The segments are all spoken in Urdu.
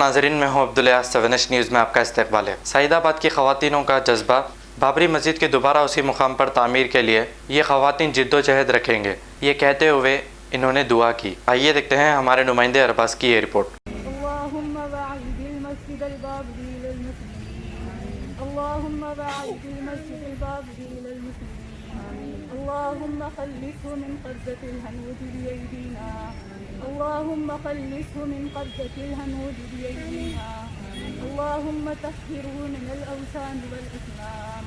ناظرین، میں ہوں عبدالیاس، 7H نیوز میں آپ کا استقبال ہے۔ سعید آباد کی خواتینوں کا جذبہ، بابری مسجد کی دوبارہ اسی مقام پر تعمیر کے لیے یہ خواتین جد و جہد رکھیں گے، یہ کہتے ہوئے انہوں نے دعا کی۔ آئیے دیکھتے ہیں ہمارے نمائندے ارباز کی یہ رپورٹ۔ اللهم باعد المسجد البابلي للمسلمين، اللهم باعد المسجد البابلي للمسلمين، اللهم خلصه من قبضة الهنود بأيدينا، اللهم خلصه من قبضة الهنود بأيدينا، اللهم طهره من الأوثان والأصنام،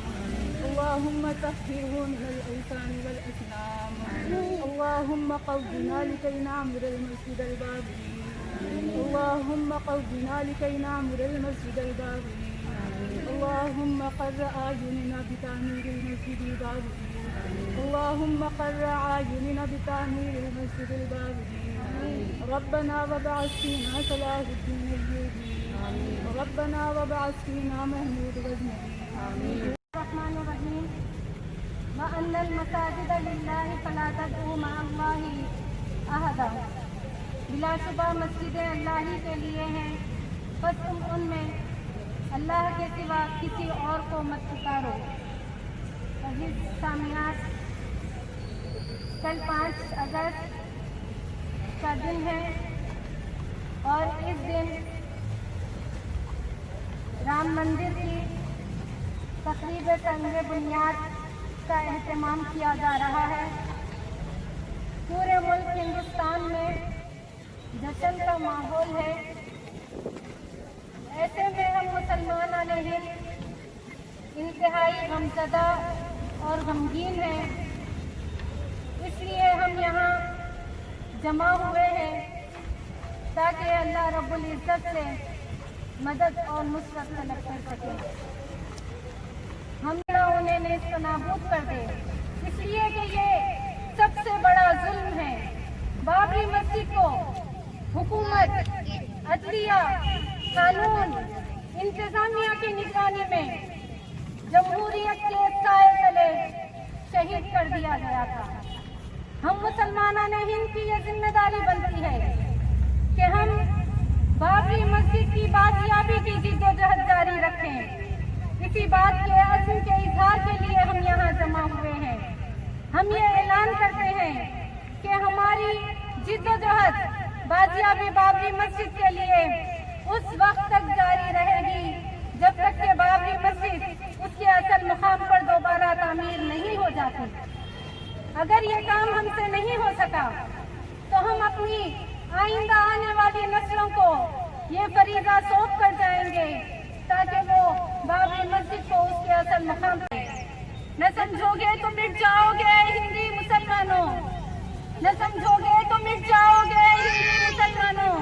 اللهم طهره من الأوثان والأصنام، اللهم قونا لكي نعمر المسجد البابلي، اللهم قونا لكي نعمر المسجد البابلي، اللهم قر أعيننا بتعمير المسجد البابلي، اللهم قر أعيننا بتعمير المسجد البابلي، ربنا وابعث فينا صلاح الدين الأيوبي، ربنا وابعث فينا محمود غزنوي. الرحمن الرحيم. وأن المساجد لله فلا تدعوا مع الله أحدا. بلا شبہ مسجدیں اللہ ہی کے لیے ہیں، بس تم ان میں اللہ کے سوا کسی اور کو مت پکارو۔ عزیز سامعات، کل 5 اگست کا دن ہے اور اس دن رام مندر کی تقریب سنگ بنیاد کا اہتمام کیا جا رہا ہے۔ پورے ملک ہندوستان میں جشن کا ماحول ہے۔ ایسے میں ہم مسلمان ہند انتہائی غمزدہ اور غمگین ہیں، اس لیے ہم یہاں جمع ہوئے ہیں تاکہ اللہ رب العزت سے مدد اور نصرت طلب کر سکیں، ہم انہیں نیز کو نابود کر دے، اس لیے کہ یہ سب سے بڑا ظلم ہے۔ بابری مسجد کو حکومت، عدلیہ، قانون، انتظامیہ کی نگرانی میں جمہوریت کے سائے تلے شہید کر دیا گیا تھا۔ ہم مسلمانان ہند کی یہ ذمہ داری بنتی ہے کہ ہم بابری مسجد کی بازیابی کی جد و جہد جاری رکھیں۔ اسی بات کے عزم کے اظہار کے لیے ہم یہاں جمع ہوئے ہیں۔ ہم یہ اعلان کرتے ہیں کہ ہماری جد و جہد بازیابی بابری مسجد کے لیے اس وقت تک جاری رہے گی جب تک کہ بابری مسجد اس کے اصل مقام پر دوبارہ تعمیر نہیں ہو جاتی۔ اگر یہ کام ہم سے نہیں ہو سکا تو ہم اپنی آئندہ آنے والی نسلوں کو یہ فریضہ سونپ کر جائیں گے تاکہ وہ بابری مسجد کو اس کے اصل مقام پر نہ سمجھو گے تو مٹ جاؤ گے ہندی مسلمانوں، نہ سمجھو گے تو مٹ جاؤ گے ہندی مسلمانوں،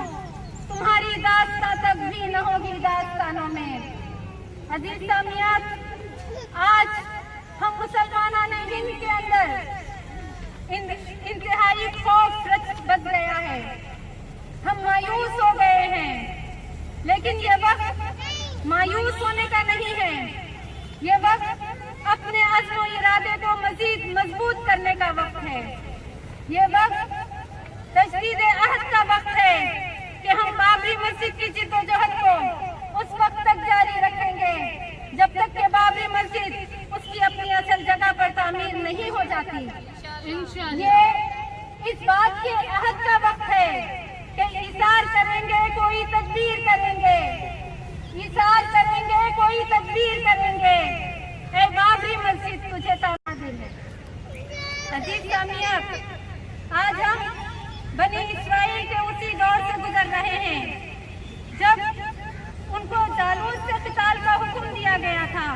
تمہاری داستان تک بھی نہ ہوگی داستانوں میں۔ عزیز سامعات، آج ہم مسلمانان ہند کے اندر انتہائی خوف بچ گیا ہے، ہم مایوس ہو گئے ہیں، لیکن یہ وقت مایوس ہونے کا نہیں ہے، یہ وقت اپنے عزم و ارادے کو مزید مضبوط کرنے کا وقت ہے، یہ وقت تجدید عہد کا وقت ہے کہ ہم بابری مسجد کی جد و جہد کو اس وقت تک جاری رکھیں گے جب تک کہ بابری مسجد اس کی اپنی اصل جگہ پر تعمیر نہیں ہو جاتی۔ یہ اس بات کے عہد کا وقت ہے کہ ایثار کریں گے، کوئی تدبیر کریں گے، ایثار کریں گے، کوئی تدبیر کریں گے، اے بابری مسجد تجھے تعمیر ہے۔ عزیز سامعات، آج ہم بنی اسرائیل کے اسی دور سے گزر رہے ہیں جب ان کو جالوت سے قتال کا حکم دیا گیا تھا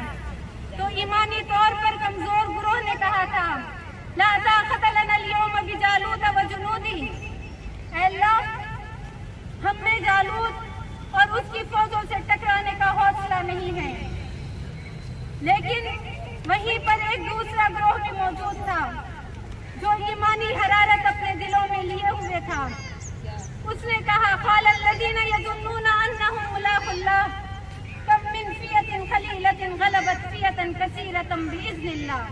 تو ایمانی طور پر کمزور گروہ نے کہا تھا لا طاقت لنا اليوم بجالوت وجنودہ، اے اللہ ہم میں جالوت اور اس کی فوجوں سے ٹکرانے کا حوصلہ نہیں ہے، لیکن وہیں پر ایک دوسرا گروہ بھی موجود تھا جو ایمانی حرارت اپنے دلوں میں لیے ہوئے تھا۔ اس نے کہا قال الذين يظنون انهم ملاق الله كم من فئة قليلة غلبت فئة كثيرة بإذن الله۔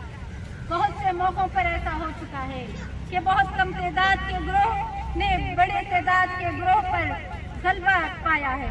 بہت سے موقعوں پر ایسا ہو چکا ہے کہ بہت کم تعداد کے گروہ نے بڑے تعداد کے گروہ پر غلبہ پایا ہے،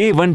A1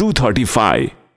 235